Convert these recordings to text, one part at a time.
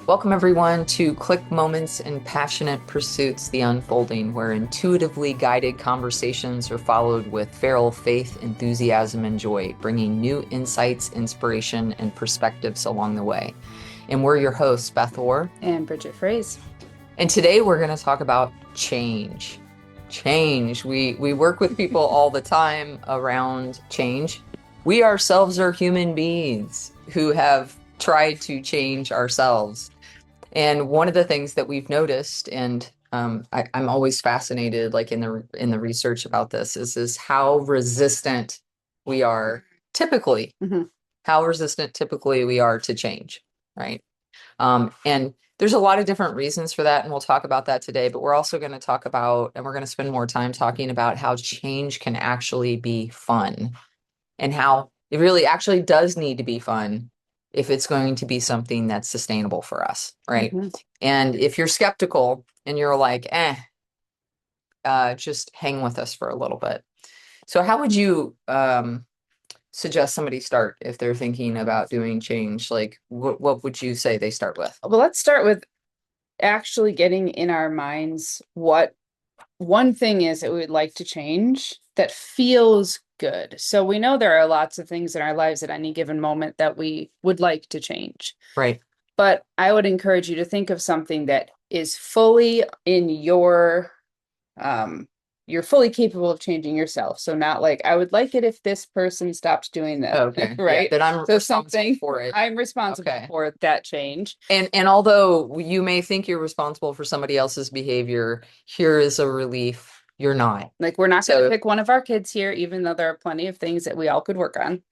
Welcome, everyone, to Click Moments and Passionate Pursuits, the Unfolding, where intuitively guided conversations are followed with feral faith, enthusiasm, and joy, bringing new insights, inspiration, and perspectives along the way. And we're your hosts, Beth Orr and Bridget Phrase. And today we're going to talk about change. Change. We work with people all the time around change. We ourselves are human beings who have tried to change ourselves. And one of the things that we've noticed, and I'm always fascinated, like in the research about this, is how resistant we are typically, Mm-hmm. how resistant typically we are to change, right? And there's a lot of different reasons for that, and we'll talk about that today. But we're also going to talk about, and we're going to spend more time talking about how change can actually be fun, and how it really actually does need to be fun if it's going to be something that's sustainable for us, right? Mm-hmm. And if you're skeptical and you're like, just hang with us for a little bit. So how would you suggest somebody start if they're thinking about doing change? Like, what would you say they start with? Well, let's start with actually getting in our minds what one thing is that we would like to change that feels good. So we know there are lots of things in our lives at any given moment that we would like to change. Right. But I would encourage you to think of something that is fully in you're fully capable of changing yourself. So not like, I would like it if this person stopped doing this, Okay. Yeah, right? that I'm So responsible something for it. I'm responsible Okay. for that change. And although you may think you're responsible for somebody else's behavior, here is a relief. You're not. Like, we're not going to So, pick one of our kids here, even though there are plenty of things that we all could work on.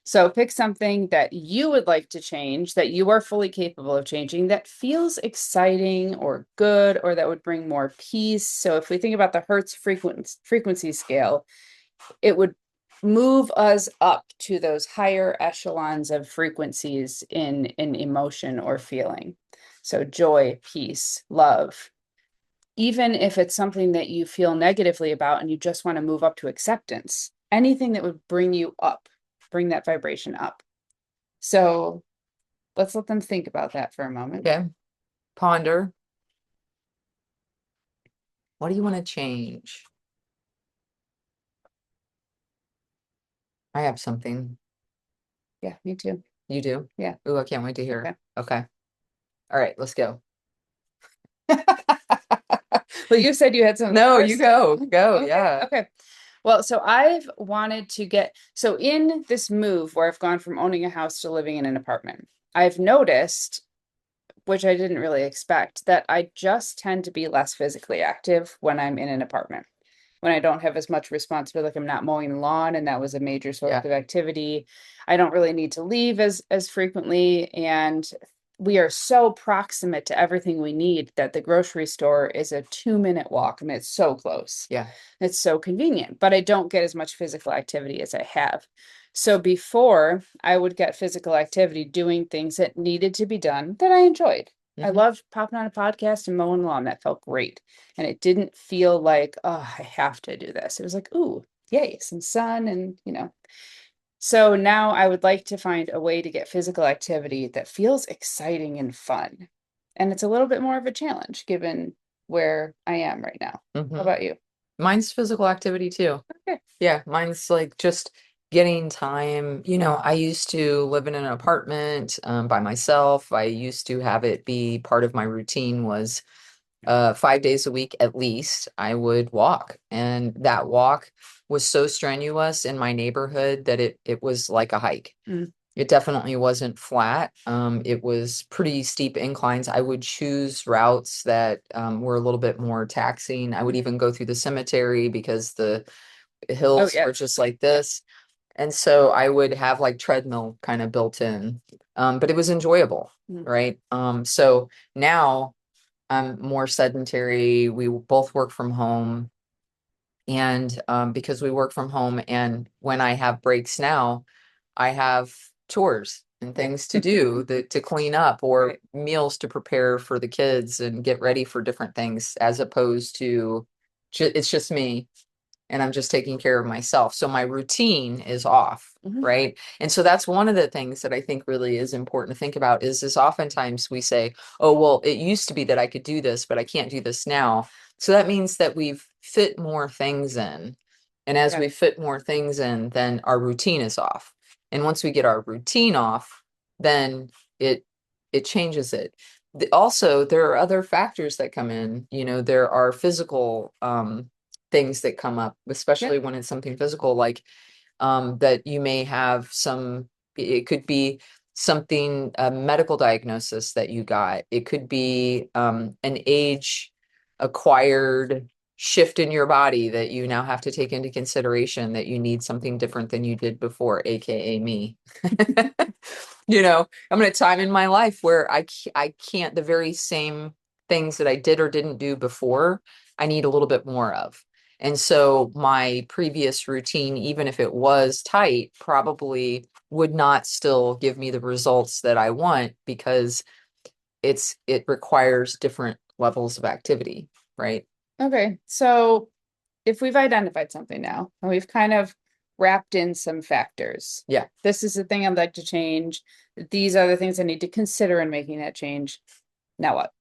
So pick something that you would like to change, that you are fully capable of changing, that feels exciting or good, or that would bring more peace. So if we think about the Hertz frequency scale, it would move us up to those higher echelons of frequencies in emotion or feeling. So joy, peace, love. Even if it's something that you feel negatively about and you just want to move up to acceptance, anything that would bring you up, bring that vibration up. So let's let them think about that for a moment. okay. Ponder. What do you want to change? I have something. Yeah, me too. You do? Yeah. Ooh, I can't wait to hear. Okay. Okay. All right, let's go. Well, you said you had something No, you first. go. Go. Okay. Yeah. Okay. Well, so I've wanted to so in this move where I've gone from owning a house to living in an apartment, I've noticed, which I didn't really expect, that I just tend to be less physically active when I'm in an apartment. When I don't have as much responsibility, like I'm not mowing the lawn, and that was a major source Yeah. of activity. I don't really need to leave as frequently, and we are so proximate to everything we need that the grocery store is a 2-minute walk. I mean, it's so close. Yeah. It's so convenient, but I don't get as much physical activity as I have. So before, I would get physical activity doing things that needed to be done that I enjoyed. I Mhm. loved popping on a podcast and mowing the lawn. That felt great. And it didn't feel like, oh, I have to do this. It was like, ooh, yay, some sun and. So now I would like to find a way to get physical activity that feels exciting and fun. And it's a little bit more of a challenge given where I am right now. How Mhm. about you? Mine's physical activity too. Okay. Yeah, mine's like just getting time. I used to live in an apartment by myself. I used to have it be part of my routine was 5 days a week at least, I would walk. And that walk was so strenuous in my neighborhood that it was like a hike. Mm. It definitely wasn't flat. It was pretty steep inclines. I would choose routes that were a little bit more taxing. I would even go through the cemetery because the Oh, hills yeah. were just like this. And so I would have like treadmill kind of built in. But it was enjoyable, Mm. right? So now I'm more sedentary. We both work from home. And because we work from home, and when I have breaks now, I have chores and things to do to clean up or Right. meals to prepare for the kids and get ready for different things as opposed to it's just me. and I'm just taking care of myself. So my routine is off, Mhm. right? And so that's one of the things that I think really is important to think about is oftentimes we say, oh, well, it used to be that I could do this, but I can't do this now. So that means that we've fit more things in. And as Yeah. we fit more things in, then our routine is off. And once we get our routine off, then it it changes it. Also, there are other factors that come in. There are physical things that come up, especially Yep. when it's something physical, like that you may have it could be something, a medical diagnosis that you got. It could be an age acquired shift in your body that you now have to take into consideration that you need something different than you did before, aka me. I'm in a time in my life where I can't, the very same things that I did or didn't do before, I need a little bit more of. And so my previous routine, even if it was tight, probably would not still give me the results that I want because it requires different levels of activity, right? Okay. So if we've identified something now and we've kind of wrapped in some factors, Yeah. this is the thing I'd like to change. These are the things I need to consider in making that change. Now what?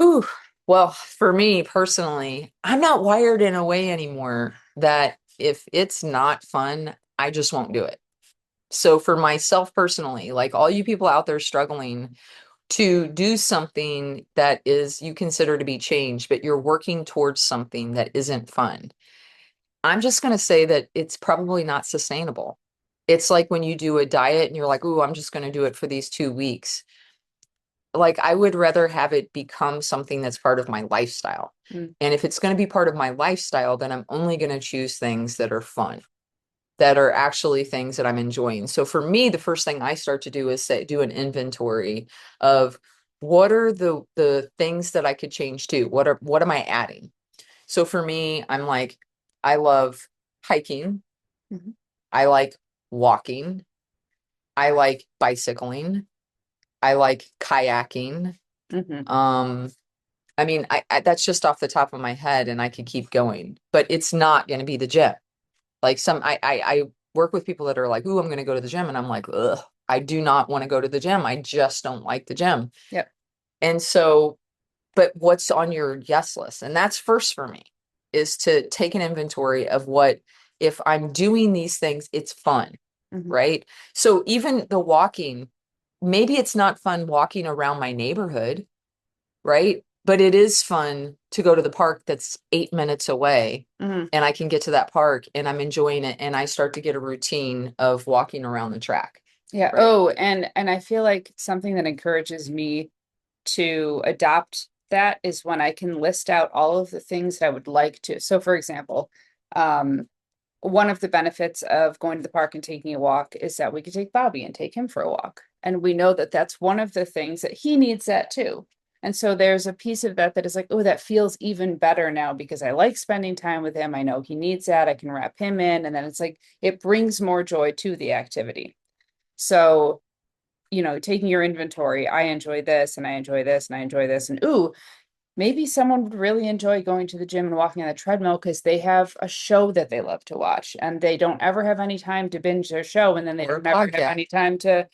Ooh. Well, for me personally, I'm not wired in a way anymore that if it's not fun, I just won't do it. So for myself personally, like all you people out there struggling to do something that is you consider to be change, but you're working towards something that isn't fun, I'm just going to say that it's probably not sustainable. It's like when you do a diet and you're like, "Ooh, I'm just going to do it for these 2 weeks." Like I would rather have it become something that's part of my lifestyle. Mm. And if it's going to be part of my lifestyle, then I'm only going to choose things that are fun, that are actually things that I'm enjoying. So for me, the first thing I start to do is do an inventory of what are the things that I could change to? What am I adding? So for me, I'm like, I love hiking. Mhm. I like walking. I like bicycling. I like kayaking. Mhm. Um, I mean, that's just off the top of my head, and I could keep going, but it's not going to be the gym. Like I work with people that are like, "Ooh, I'm going to go to the gym," and I'm like, "Ugh, I do not want to go to the gym. I just don't like the gym." Yep. And so, but what's on your yes list? And that's first for me is to take an inventory of what, if I'm doing these things, it's fun, Mhm. right? So even the walking, maybe it's not fun walking around my neighborhood, right? But it is fun to go to the park that's 8 minutes away Mhm. and I can get to that park and I'm enjoying it and I start to get a routine of walking around the track, Yeah. right? Oh, and I feel like something that encourages me to adopt that is when I can list out all of the things that I would like to. So for example, um, one of the benefits of going to the park and taking a walk is that we could take Bobby and take him for a walk. And we know that that's one of the things that he needs that too. And so there's a piece of that that is like, oh, that feels even better now because I like spending time with him. I know he needs that. I can wrap him in. And then it's like, it brings more joy to the activity. So, taking your inventory, I enjoy this and I enjoy this and I enjoy this. And ooh, maybe someone would really enjoy going to the gym and walking on the treadmill because they have a show that they love to watch and they don't ever have any time to binge their show and then they Or a don't ever have podcast. any time to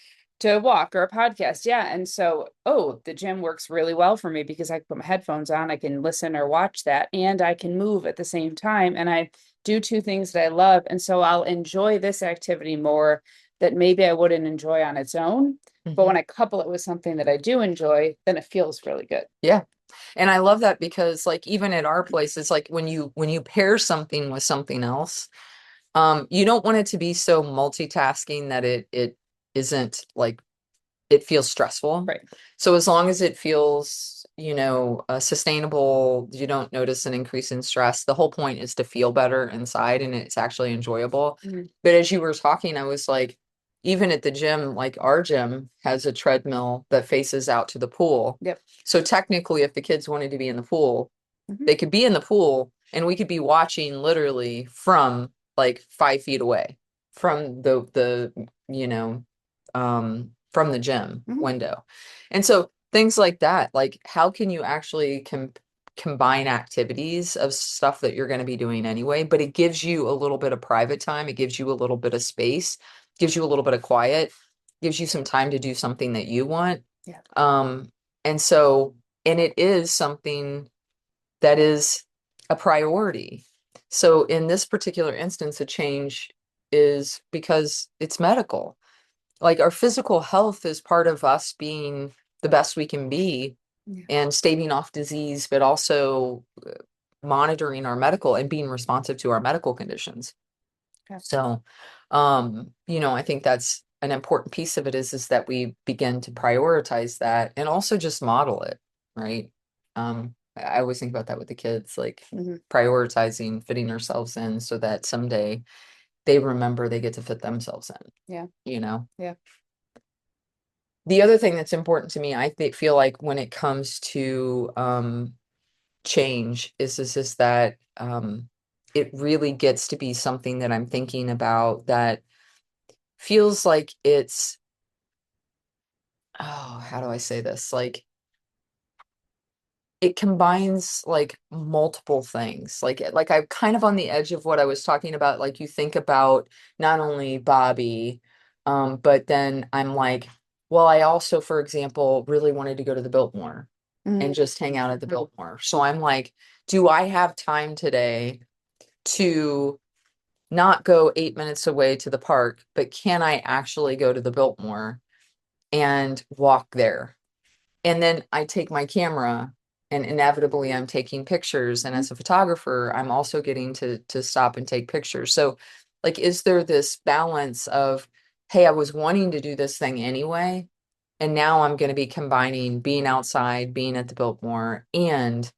walk or a podcast. Yeah. And so, oh, the gym works really well for me because I can put my headphones on, I can listen or watch that, and I can move at the same time. And I do two things that I love. And so I'll enjoy this activity more that maybe I wouldn't enjoy on its own. But Mhm. when I couple it with something that I do enjoy, then it feels really good. Yeah. And I love that because like even at our place, it's like when you pair something with something else, you don't want it to be so multitasking that it isn't like it feels stressful. Right. So as long as it feels, sustainable, you don't notice an increase in stress. The whole point is to feel better inside and it's actually enjoyable. Mhm. But as you were talking, I was like, even at the gym, like our gym has a treadmill that faces out to the pool. Yep. So technically, if the kids wanted to be in the pool, Mhm. they could be in the pool and we could be watching literally from like 5 feet away from from the gym Mhm. window. And so things like that, like how can you actually combine activities of stuff that you're going to be doing anyway, but it gives you a little bit of private time. It gives you a little bit of space, gives you a little bit of quiet, gives you some time to do something that you want. Yeah. And so, and it is something that is a priority. So in this particular instance, a change is because it's medical. Like our physical health is part of us being the best we can be Yeah. and staving off disease, but also monitoring our medical and being responsive to our medical conditions. Okay. So, I think that's an important piece of it is that we begin to prioritize that and also just model it, right? I always think about that with the kids, like prioritizing fitting ourselves in so that someday they remember they get to fit themselves in. Yeah. Yeah. Yeah. The other thing that's important to me, feel like when it comes to change is that it really gets to be something that I'm thinking about that feels like it's, oh, how do I say this? Like it combines like multiple things. Like I'm kind of on the edge of what I was talking about. Like you think about not only Bobby, but then I'm like, well, I also, for example, really wanted to go to the Biltmore and just hang out at the Biltmore. So I'm like, do I have time today to not go 8 minutes away to the park, but can I actually go to the Biltmore and walk there? And then I take my camera and inevitably I'm taking pictures. And as a photographer, I'm also getting to stop and take pictures. So like, is there this balance of, hey, I was wanting to do this thing anyway, and now I'm going to be combining being outside, being at the Biltmore, and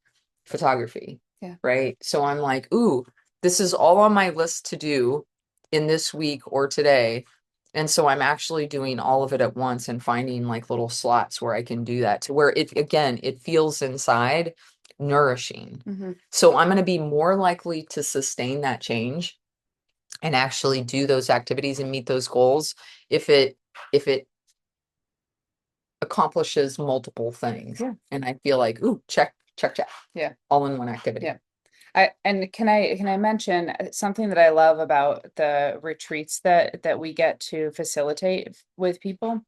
photography. Yeah. Right. So I'm like, ooh, this is all on my list to do in this week or today. And so I'm actually doing all of it at once and finding like little slots where I can do that to where it feels inside nourishing. So I'm going to be more likely to sustain that change and actually do those activities and meet those goals if it accomplishes multiple things. Yeah. And I feel like, ooh, check, check, check. Yeah. All in one activity. Yeah. Can I mention something that I love about the retreats that we get to facilitate with people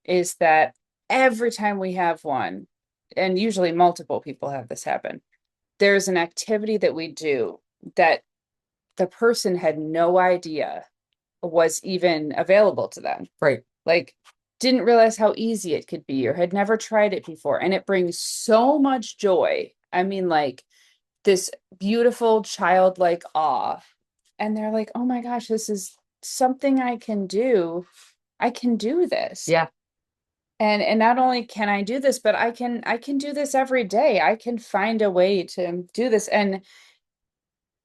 is that every time we have one, and usually multiple people have this happen, there's an activity that we do that the person had no idea was even available to them. Right. Like didn't realize how easy it could be or had never tried it before. And it brings so much joy. I mean, like this beautiful childlike awe. And they're like, oh my gosh, this is something I can do. I can do this. Yeah. And not only can I do this, but I can do this every day. I can find a way to do this. And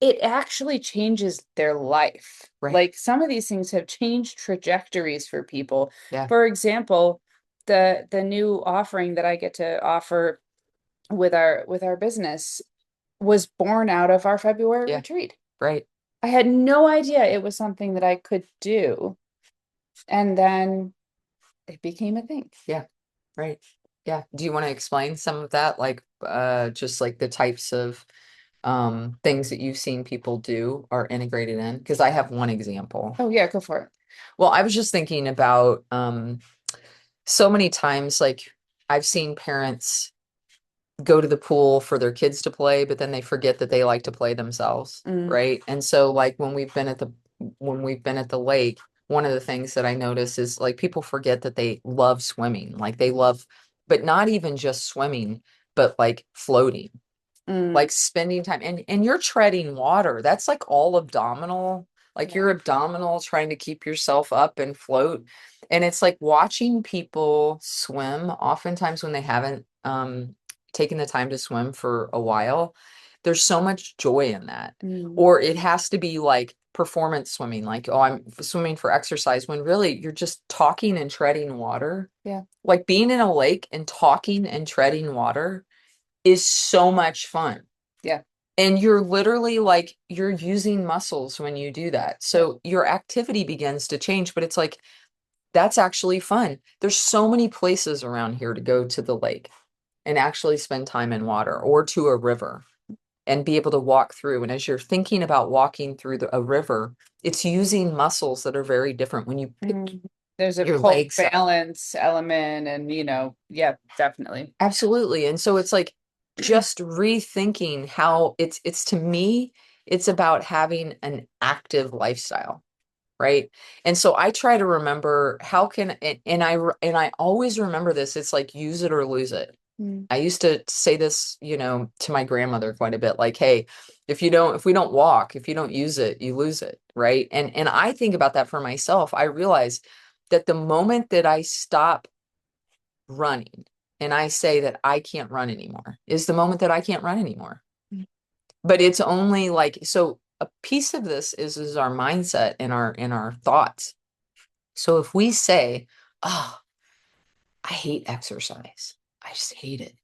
it actually changes their life. Right. Like some of these things have changed trajectories for people. Yeah. For example, the new offering that I get to offer with our business was born out of our February retreat. Right. I had no idea it was something that I could do. And then it became a thing. Yeah. Right. Yeah. Do you want to explain some of that? Like, just like the types of things that you've seen people do are integrated in? Because I have one example. Oh yeah, go for it. Well, I was just thinking about so many times, like I've seen parents go to the pool for their kids to play, but then they forget that they like to play themselves, right? And so like when we've been at the lake, one of the things that I notice is like people forget that they love swimming. Like they love, but not even just swimming, but like floating, like spending time and you're treading water. That's like all abdominal, like your abdominal trying to keep yourself up and float. And it's like watching people swim, oftentimes when they haven't taken the time to swim for a while, there's so much joy in that. Or it has to be like performance swimming, like, oh, I'm swimming for exercise, when really you're just talking and treading water. Yeah. Like being in a lake and talking and treading water is so much fun. Yeah. And you're literally like, you're using muscles when you do that. So your activity begins to change, but it's like, that's actually fun. There's so many places around here to go to the lake. and actually spend time in water or to a river and be able to walk through. And as you're thinking about walking through a river, it's using muscles that are very different when you pick Mm. There's a your whole legs up. balance element and, yeah, definitely. Absolutely. And so it's like just rethinking how it's to me, it's about having an active lifestyle, right? And so I try to remember how can and I always remember this. It's like use it or lose it. Mm. I used to say this, to my grandmother quite a bit, like, hey, if we don't walk, if you don't use it, you lose it, right? And I think about that for myself. I realize that the moment that I stop running and I say that I can't run anymore is the moment that I can't run anymore. Mm. But it's only like, so a piece of this is our mindset and our thoughts. So if we say, oh, I hate exercise. I just hate it,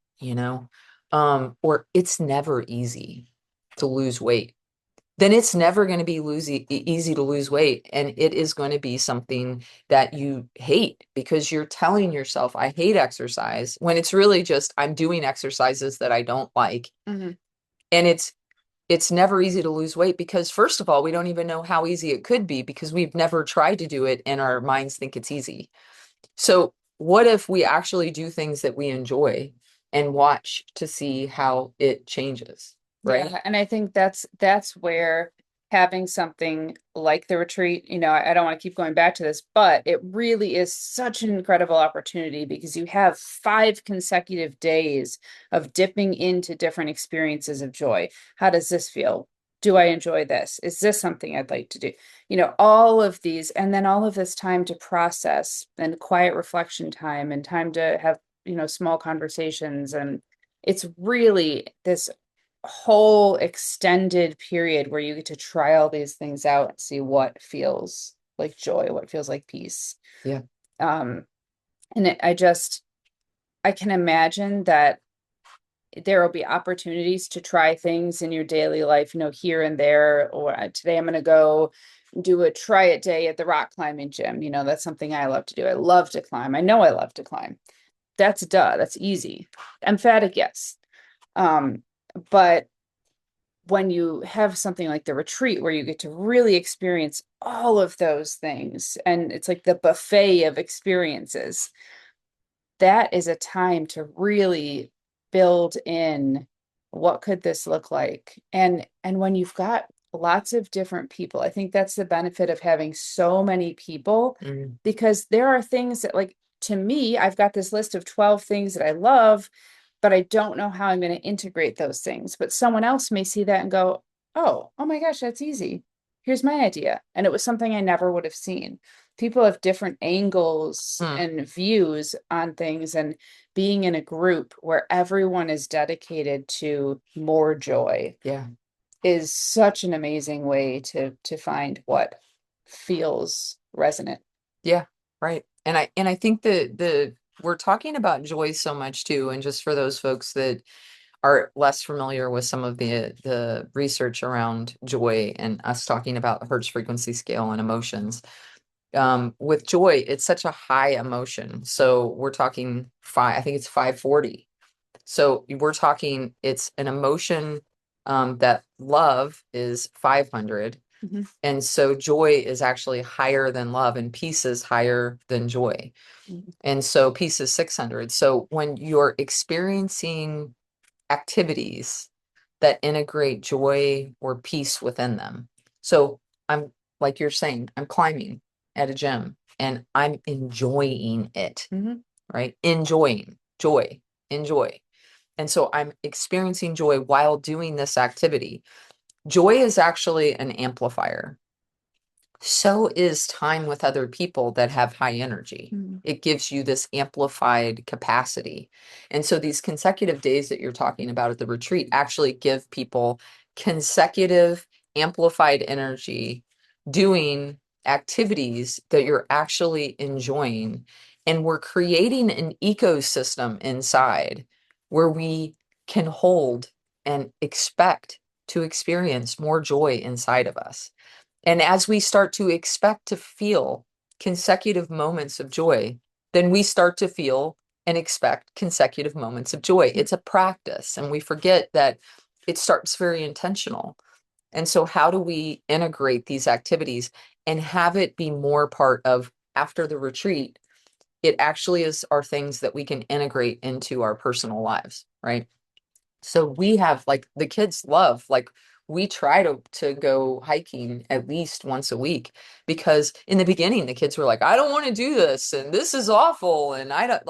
or it's never easy to lose weight. Then it's never going to be easy to lose weight. And it is going to be something that you hate because you're telling yourself, I hate exercise, when it's really just, I'm doing exercises that I don't like. Mhm. And it's never easy to lose weight because first of all, we don't even know how easy it could be because we've never tried to do it and our minds think it's easy. So what if we actually do things that we enjoy and watch to see how it changes, right? Yeah, and I think that's where having something like the retreat, I don't want to keep going back to this, but it really is such an incredible opportunity because you have 5 consecutive days of dipping into different experiences of joy. How does this feel? Do I enjoy this? Is this something I'd like to do? All of these, and then all of this time to process and quiet reflection time and time to have, small conversations. And it's really this whole extended period where you get to try all these things out and see what feels like joy, what feels like peace. Yeah. Um, and I can imagine that there will be opportunities to try things in your daily life, here and there. Or today I'm going to go do a try it day at the rock climbing gym. That's something I love to do. I love to climb. I know I love to climb. That's easy. Emphatic, yes. But when you have something like the retreat where you get to really experience all of those things and it's like the buffet of experiences, that is a time to really build in what could this look like. And when you've got lots of different people, I think that's the benefit of having so many people, Mm. because there are things that, like, to me, I've got this list of 12 things that I love, but I don't know how I'm going to integrate those things. But someone else may see that and go, oh my gosh, that's easy. Here's my idea. And it was something I never would have seen. People have different angles Mm. and views on things, and being in a group where everyone is dedicated to more joy Yeah. is such an amazing way to find what feels resonant. Yeah. Right. And I think that the we're talking about joy so much too. And just for those folks that are less familiar with some of the research around joy and us talking about the Hertz frequency scale and emotions. With joy, it's such a high emotion. So we're talking I think it's 540. So we're talking, it's an emotion that love is 500. Mhm. And so joy is actually higher than love, and peace is higher than joy. Mhm. And so peace is 600. So when you're experiencing activities that integrate joy or peace within them. So I'm, like you're saying, I'm climbing at a gym and I'm enjoying it, Mhm. right? Enjoying joy, enjoy. And so I'm experiencing joy while doing this activity. Joy is actually an amplifier. So is time with other people that have high energy. Mhm. It gives you this amplified capacity. And so these consecutive days that you're talking about at the retreat actually give people consecutive amplified energy doing activities that you're actually enjoying. And we're creating an ecosystem inside where we can hold and expect to experience more joy inside of us. And as we start to expect to feel consecutive moments of joy, then we start to feel and expect consecutive moments of joy. It's a practice, and we forget that it starts very intentional. And so, how do we integrate these activities and have it be more part of after the retreat? It actually are things that we can integrate into our personal lives, right? So we have like the kids love like we try to go hiking at least once a week because in the beginning the kids were like, I don't want to do this and this is awful and I don't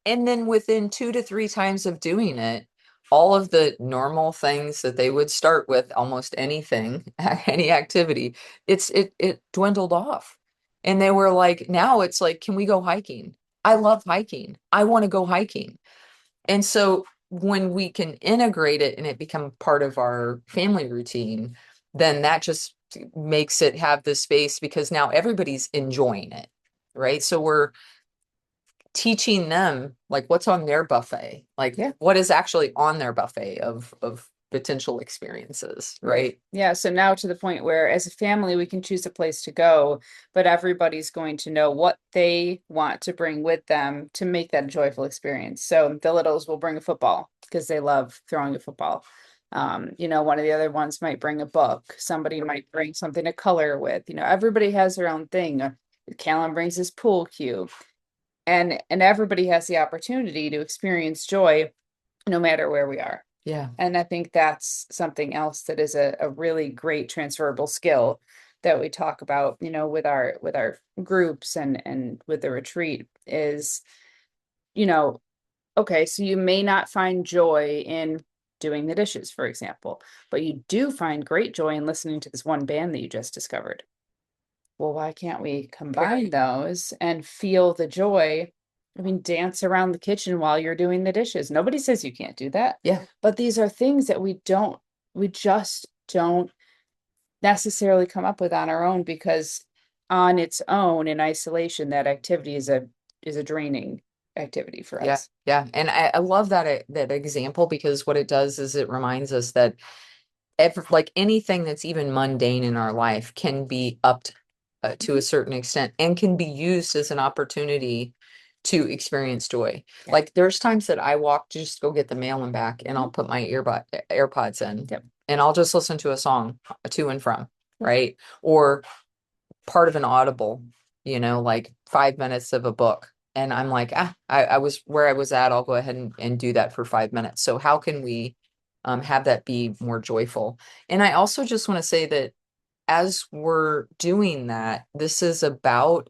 and then within 2 to 3 times of doing it, all of the normal things that they would start with almost anything, any activity, it dwindled off. And they were like, now it's like, can we go hiking? I love hiking. I want to go hiking. And so when we can integrate it and it become part of our family routine, then that just makes it have the space because now everybody's enjoying it, right? So we're teaching them like what's on their buffet, like Yeah. what is actually on their buffet of potential experiences, right? Yeah. So now to the point where as a family, we can choose a place to go, but everybody's going to know what they want to bring with them to make that a joyful experience. So the littles will bring a football because they love throwing a football. One of the other ones might bring a book. Somebody might bring something to color with. Everybody has their own thing. Callan brings his pool cue, and everybody has the opportunity to experience joy no matter where we are. Yeah. And I think that's something else that is a really great transferable skill that we talk about, with our groups and with the retreat is, you know, okay, so you may not find joy in doing the dishes, for example, but you do find great joy in listening to this one band that you just discovered. Well, why can't we combine those and feel the joy? I mean, dance around the kitchen while you're doing the dishes. Nobody says you can't do that. Yeah. But these are things that we just don't necessarily come up with on our own because on its own in isolation, that activity is a draining activity for Yeah. us. Yeah. And I love that example because what it does is it reminds us that like anything that's even mundane in our life can be upped to a certain extent and can be used as an opportunity to experience joy. Yeah. Like there's times that I walk to just go get the mail and back and I'll put my AirPods in Yep. and I'll just listen to a song to and from, right? Or part of an audible, like 5 minutes of a book. And I'm like, I was where I was at. I'll go ahead and do that for 5 minutes. So how can we have that be more joyful? And I also just want to say that as we're doing that, this is about,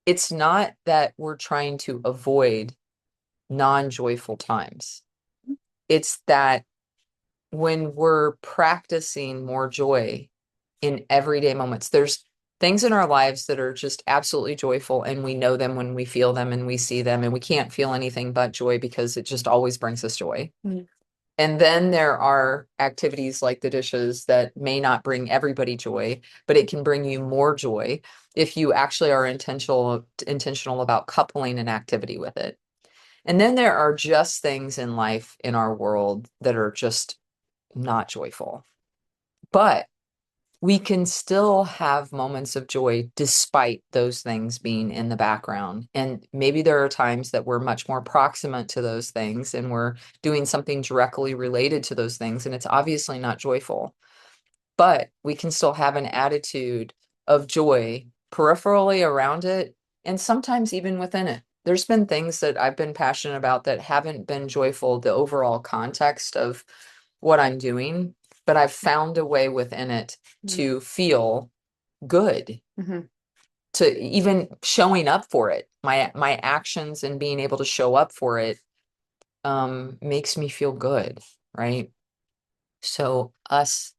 it's not that we're trying to avoid non-joyful times. It's that when we're practicing more joy in everyday moments, there's things in our lives that are just absolutely joyful and we know them when we feel them and we see them and we can't feel anything but joy because it just always brings us joy. Mhm. And then there are activities like the dishes that may not bring everybody joy, but it can bring you more joy if you actually are intentional about coupling an activity with it. And then there are just things in life in our world that are just not joyful. But we can still have moments of joy despite those things being in the background. And maybe there are times that we're much more proximate to those things and we're doing something directly related to those things. And it's obviously not joyful, but we can still have an attitude of joy peripherally around it and sometimes even within it. There's been things that I've been passionate about that haven't been joyful, the overall context of what I'm doing, but I've found a way within it to feel good, Mhm. to even showing up for it. My actions and being able to show up for it makes me feel good, right? So us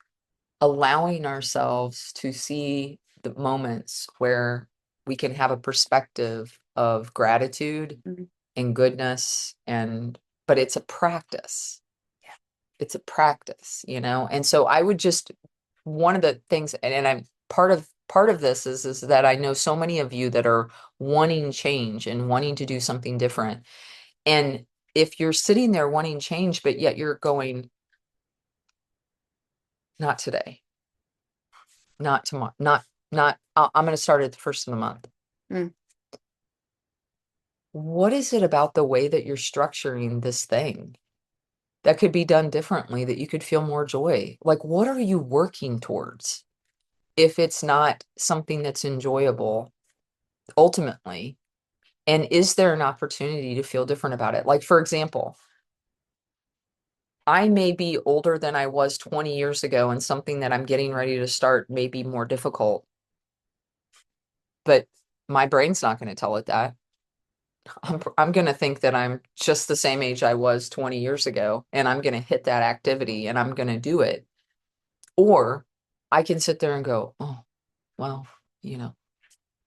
allowing ourselves to see the moments where we can have a perspective of gratitude Mhm. and goodness but it's a practice. It's a practice, and so I would just one of the things and I'm part of this is that I know so many of you that are wanting change and wanting to do something different. And if you're sitting there wanting change but yet you're going, not today, not tomorrow, not I'm going to start at the first of the month. Mm. what is it about the way that you're structuring this thing that could be done differently that you could feel more joy? Like, what are you working towards if it's not something that's enjoyable ultimately? And is there an opportunity to feel different about it? Like, for example, I may be older than I was 20 years ago, and something that I'm getting ready to start may be more difficult, but my brain's not going to tell it that. I'm going to think that I'm just the same age I was 20 years ago, and I'm going to hit that activity and I'm going to do it. Or I can sit there and go, oh, well, you know,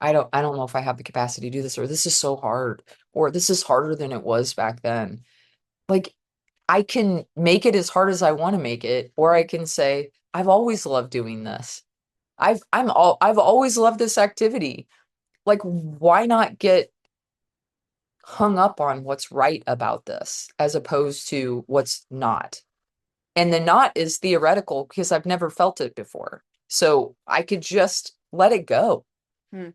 I don't know if I have the capacity to do this, or this is so hard, or this is harder than it was back then. Like, I can make it as hard as I want to make it, or I can say, I've always loved doing this. I've always loved this activity. Like, why not get hung up on what's right about this as opposed to what's not? And the not is theoretical because I've never felt it before. So I could just let it go. Hmm.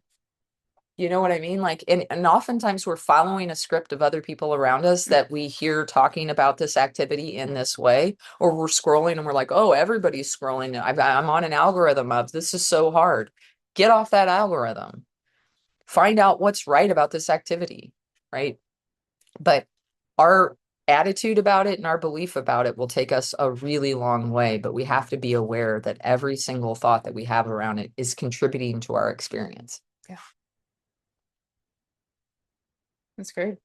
You know what I mean? Like, and oftentimes we're following a script of other people around us that we hear talking about this activity in this way, or we're scrolling and we're like, oh, everybody's scrolling. I'm on an algorithm of this is so hard. Get off that algorithm. Find out what's right about this activity, right? But our attitude about it and our belief about it will take us a really long way, but we have to be aware that every single thought that we have around it is contributing to our experience. Yeah, that's great.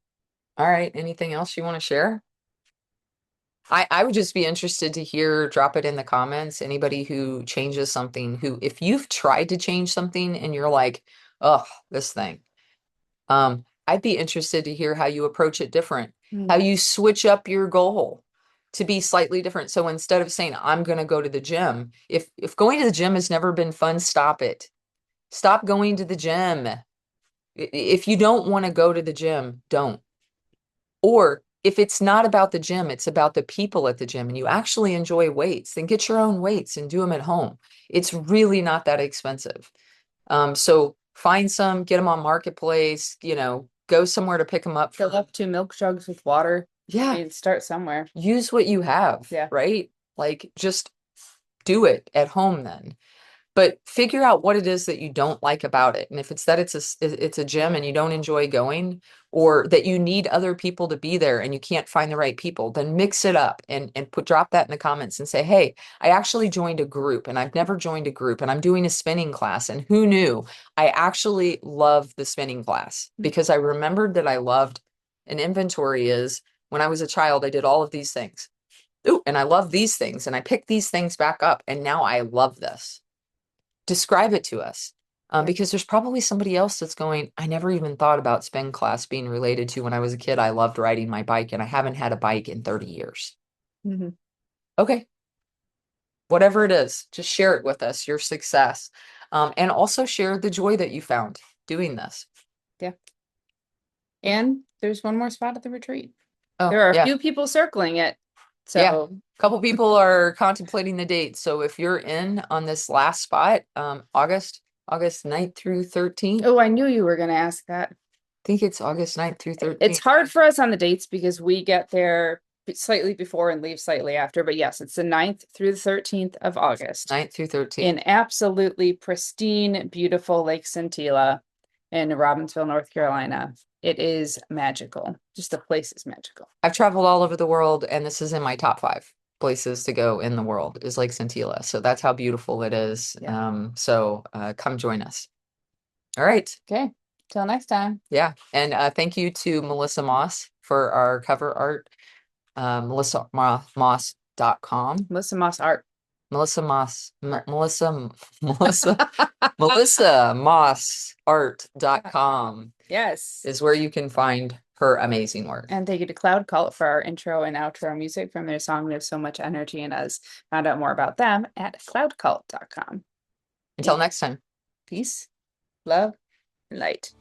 All right. Anything else you want to share? I would just be interested to hear, drop it in the comments. Anybody who changes something, who, if you've tried to change something and you're like, oh, this thing, I'd be interested to hear how you approach it different, how you switch up your goal to be slightly different. So instead of saying, I'm going to go to the gym, if going to the gym has never been fun, stop it. Stop going to the gym. If you don't want to go to the gym, don't. Or if it's not about the gym, it's about the people at the gym and you actually enjoy weights, then get your own weights and do them at home. It's really not that expensive. So find some, get them on Marketplace, go somewhere to pick them up. Fill up 2 milk jugs with water. I Yeah, mean, start somewhere. use what you have, Yeah. right? Like just do it at home then. But figure out what it is that you don't like about it. And if it's that it's a gym and you don't enjoy going, or that you need other people to be there and you can't find the right people, then mix it up and drop that in the comments and say, hey, I actually joined a group and I've never joined a group and I'm doing a spinning class. And who knew? I actually love the spinning class because I remembered that I loved an inventory is when I was a child, I did all of these things. Ooh, and I love these things and I picked these things back up and now I love this. Describe it to us. Because there's probably somebody else that's going, I never even thought about spin class being related to when I was a kid. I loved riding my bike and I haven't had a bike in 30 years. Mm-hmm. Okay. Whatever it is, just share it with us, your success. And also share the joy that you found doing this. Yeah. And there's one more spot at the retreat. Oh, There are a yeah. few people circling it. Yeah. So A couple people are contemplating the date. So if you're in on this last spot, August 9th through 13th. oh, I knew you were going to ask that. I think it's August 9th through 13th. It's hard for us on the dates because we get there slightly before and leave slightly after. But yes, it's the 9th through the 13th of August 9th through 13th. in absolutely pristine, beautiful Lake Centilla in Robbinsville, North Carolina. It is magical. Just the place is magical. I've traveled all over the world, and this is in my top 5 places to go in the world is Lake Centilla. So that's how beautiful it is. Yeah. So come join us. All right. Okay. Till next time. Yeah. And thank you to Melissa Moss for our cover art. MelissaMoss.com. Melissa Moss Art. Melissa Moss, Melissa Moss art.com Yes. is where you can find her amazing work. And thank you to Cloud Cult for our intro and outro music from their song There's So Much Energy in Us. Found out more about them at cloudcult.com. Until next time. Peace, love, and light.